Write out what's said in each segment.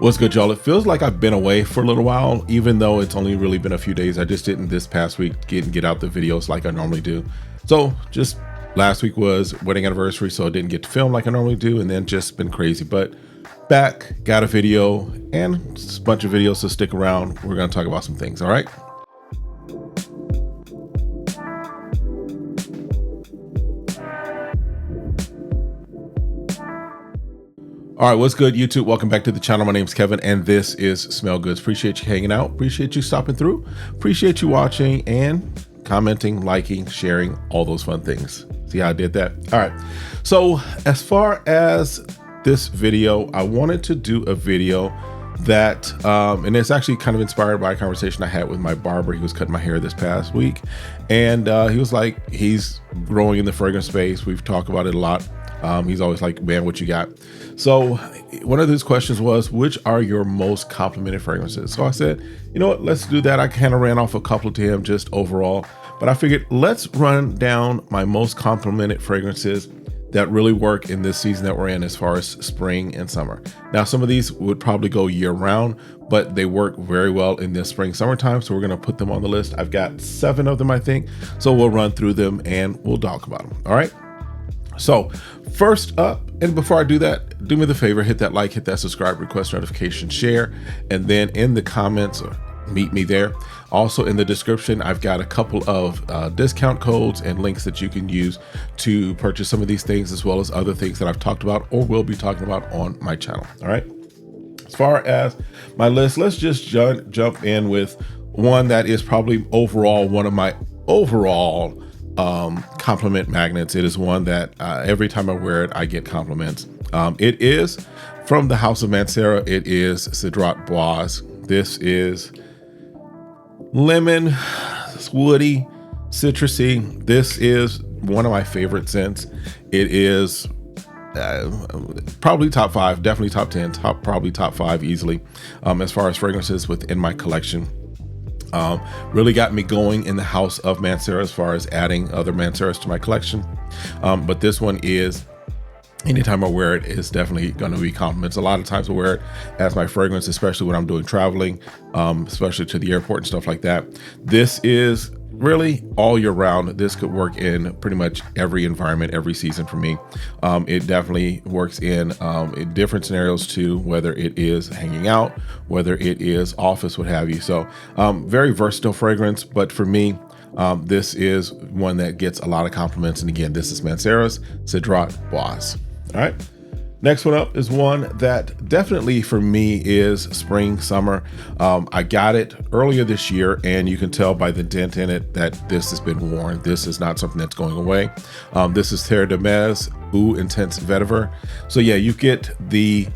What's good, y'all? It feels like I've been away for a little while, even though it's only really been a few days. I just didn't this past week get out the videos like I normally do. So just last week was wedding anniversary, so I didn't get to film like I normally do, and then just been crazy. But back, got a video and just a bunch of videos, so stick around. We're going to talk about some things, all right? All right, what's good, YouTube? Welcome back to the channel. My name's Kevin, and this is SmellGoodz. Appreciate you hanging out. Appreciate you stopping through. Appreciate you watching and commenting, liking, sharing, all those fun things. See how I did that? All right. So as far as this video, I wanted to do a video that, and it's actually kind of inspired by a conversation I had with my barber. He was cutting my hair this past week, and he was like, he's growing in the fragrance space. We've talked about it a lot. He's always like, man, what you got? So one of those questions was, which are your most complimented fragrances? So I said, you know what, let's do that. I kind of ran off a couple to him just overall, but I figured let's run down my most complimented fragrances that really work in this season that we're in as far as spring and summer. Now, some of these would probably go year round, but they work very well in this spring, summertime. So we're gonna put them on the list. I've got 7 of them, I think. So we'll run through them and we'll talk about them, all right? So first up, and before I do that, do me the favor, hit that like, hit that subscribe, request notification, share, and then in the comments, meet me there. Also in the description, I've got a couple of discount codes and links that you can use to purchase some of these things, as well as other things that I've talked about or will be talking about on my channel. All right. As far as my list, let's just jump in with one that is probably overall one of my overall compliment magnets. It is one that every time I wear it, I get compliments. It is from the House of Mancera. It is Cedrat Bois. This is lemon, it's woody, citrusy. This is one of my favorite scents. It is probably top 5, definitely top 10, probably top 5 easily as far as fragrances within my collection. Really got me going in the House of Mancera as far as adding other Manceras to my collection. But this one is, anytime I wear it, it's definitely going to be compliments. A lot of times I wear it as my fragrance, especially when I'm doing traveling, especially to the airport and stuff like that. This is really all year round. This could work in pretty much every environment, every season for me. It definitely works in different scenarios too, whether it is hanging out, whether it is office, what have you. So very versatile fragrance, but for me, this is one that gets a lot of compliments. And again, this is Mancera's Cedrat Bois. All right. Next one up is one that definitely for me is spring, summer. I got it earlier this year, and you can tell by the dent in it that this has been worn. This is not something that's going away. This is Terre de Mes Eau Intense Vetiver. So yeah, you get the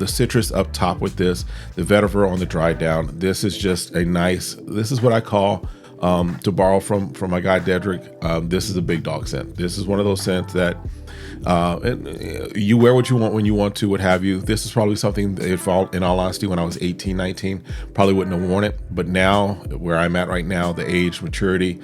citrus up top with this, the vetiver on the dry down. This is just a nice, this is what I call, to borrow from my guy Dedrick, this is a big dog scent. This is one of those scents that you wear what you want when you want to, what have you. This is probably something that, in all honesty, when I was 18, 19, probably wouldn't have worn it. But now, where I'm at right now, the age, maturity,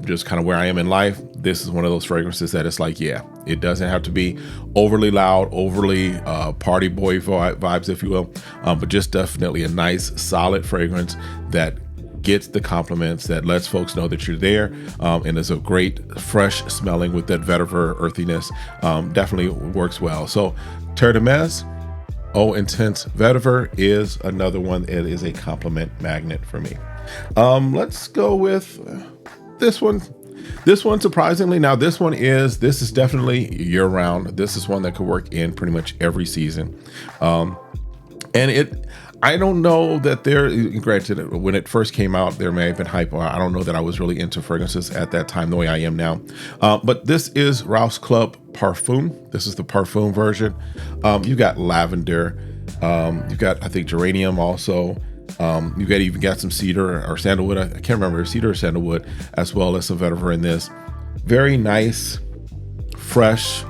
just kind of where I am in life, this is one of those fragrances that it's like, yeah, it doesn't have to be overly loud, overly party boy vibes, if you will, but just definitely a nice, solid fragrance that gets the compliments, that lets folks know that you're there, and is a great fresh smelling with that vetiver earthiness. Definitely works well. So Terre de Mes Eau Intense Vetiver is another one that is a compliment magnet for me. Let's go with this one. This one, surprisingly, now this is definitely year round. This is one that could work in pretty much every season. I don't know that granted, when it first came out, there may have been hype. I don't know that I was really into fragrances at that time the way I am now. But this is Ralph's Club Parfum. This is the parfum version. You got lavender. You've got, I think, geranium also. You've even got some cedar or sandalwood. I can't remember, cedar or sandalwood, as well as some vetiver in this. Very nice, fresh,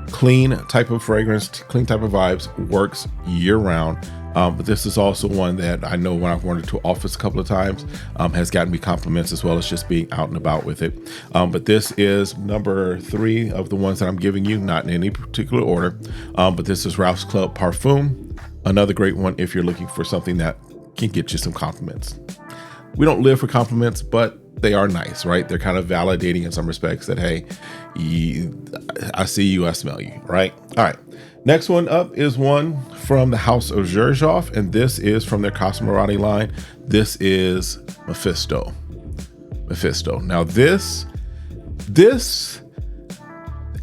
clean type of fragrance, clean type of vibes, works year round. But this is also one that I know when I've worn it to office a couple of times, has gotten me compliments as well as just being out and about with it. But this is number 3 of the ones that I'm giving you, not in any particular order. But this is Ralph's Club Parfum. Another great one if you're looking for something that can get you some compliments. We don't live for compliments, but they are nice, right? They're kind of validating in some respects that, hey, I see you, I smell you, right? All right. Next one up is one from the House of Xerjoff, and this is from their Cosmorati line. This is Mephisto. Now this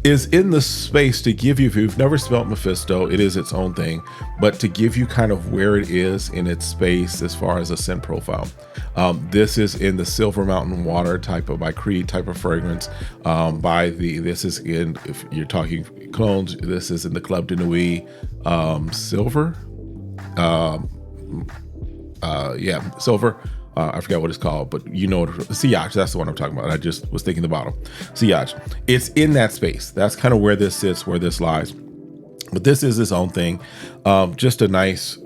is in the space to give you, if you've never smelled Mephisto, it is its own thing, but to give you kind of where it is in its space as far as a scent profile. This is in the Silver Mountain Water type of, by Creed type of fragrance. This is in, if you're talking Cologne, this is in the Club de Nuit Silver. Silver. I forgot what it's called, but you know, Sillage, that's the one I'm talking about. I just was thinking the bottle. Sillage. It's in that space. That's kind of where this sits, where this lies. But this is its own thing. Just a nice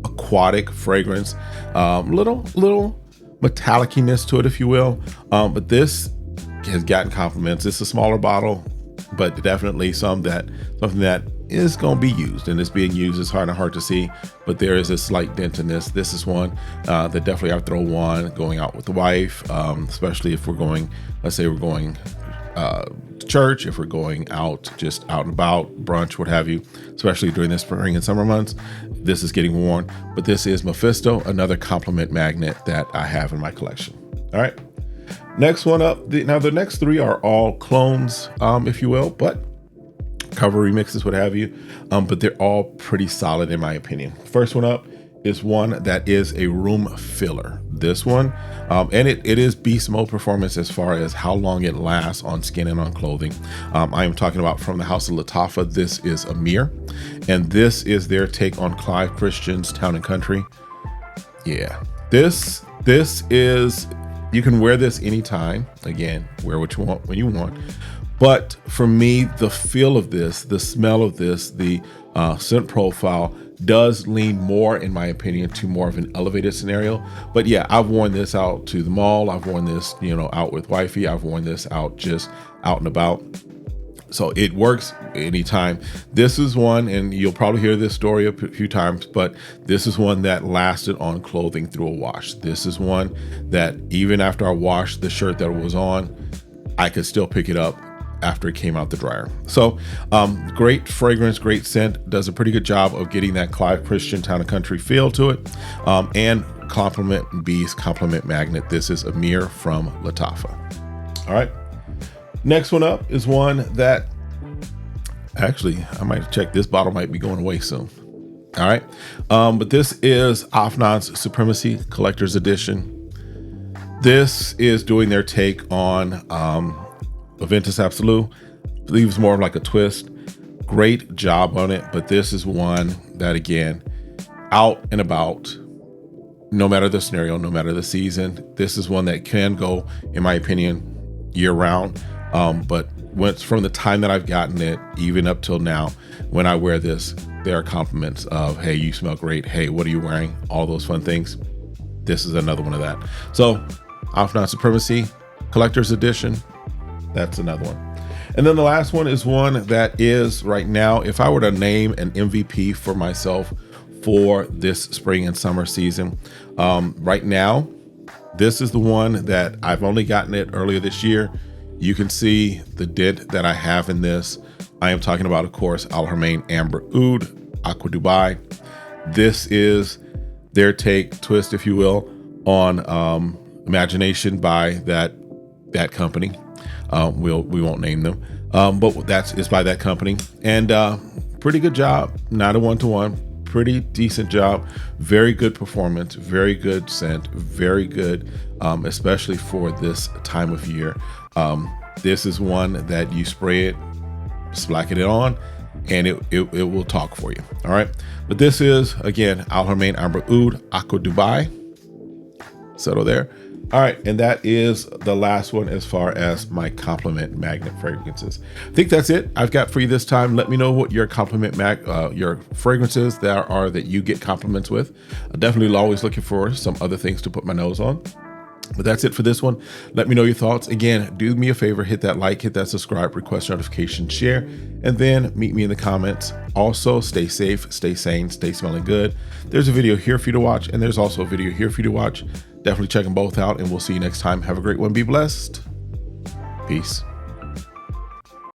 aquatic fragrance. Little metalliciness to it, if you will. But this has gotten compliments. It's a smaller bottle, but definitely something that is going to be used, and it's being used. It's hard to see, but there is a slight dent in this. This is one that definitely I would throw one going out with the wife, especially if we're going, let's say we're going to church, if we're going out, just out and about, brunch, what have you, especially during the spring and summer months. This is getting worn, but this is Mephisto, another compliment magnet that I have in my collection. All right. Next one up. Now the next three are all clones, if you will, but cover remixes, what have you, but they're all pretty solid in my opinion. First one up is one that is a room filler. This one, and it is beast mode performance as far as how long it lasts on skin and on clothing. I am talking about from the House of Lattafa. This is Amir, and this is their take on Clive Christian's Town and Country. Yeah, this is, you can wear this anytime. Again, wear what you want when you want. But for me, the feel of this, the smell of this, the scent profile does lean more, in my opinion, to more of an elevated scenario. But yeah, I've worn this out to the mall. I've worn this, out with wifey. I've worn this out just out and about. So it works anytime. This is one, and you'll probably hear this story a few times, but this is one that lasted on clothing through a wash. This is one that even after I washed the shirt that it was on, I could still pick it up after it came out the dryer. So great fragrance, great scent, does a pretty good job of getting that Clive Christian Town and Country feel to it. And compliment magnet. This is Amir from Lattafa. All right. Next one up is one that actually I might check. This bottle might be going away soon. All right. But this is Afnan's Supremacy Collector's Edition. This is doing their take on Aventus Absolute. I believe it's more of like a twist. Great job on it, but this is one that, again, out and about, no matter the scenario, no matter the season, this is one that can go, in my opinion, year round. But from the time that I've gotten it, even up till now, when I wear this, there are compliments of, hey, you smell great. Hey, what are you wearing? All those fun things. This is another one of that. So Afnan Supremacy Collector's Edition. That's another one. And then the last one is one that is right now, if I were to name an MVP for myself for this spring and summer season, right now, this is the one that I've only gotten it earlier this year. You can see the dent that I have in this. I am talking about, of course, Al Haramain Amber Oud Aqua Dubai. This is their take, twist, if you will, on Imagination by that company. We won't name them, but it's by that company, and pretty good job. Not a one-to-one, pretty decent job. Very good performance, very good scent, very good, especially for this time of year. This is one that you spray it, splack it on, and it will talk for you. All right, but this is, again, Al Haramain Amber Oud Aqua Dubai. Settle there. All right, and that is the last one as far as my compliment magnet fragrances. I think that's it I've got for you this time. Let me know what your compliment your fragrances that you get compliments with. I'm definitely always looking for some other things to put my nose on. But that's it for this one. Let me know your thoughts. Again, do me a favor, hit that like, hit that subscribe, request notification, share, and then meet me in the comments. Also, stay safe, stay sane, stay smelling good. There's a video here for you to watch, and there's also a video here for you to watch. Definitely check them both out, and we'll see you next time. Have a great one. Be blessed. Peace.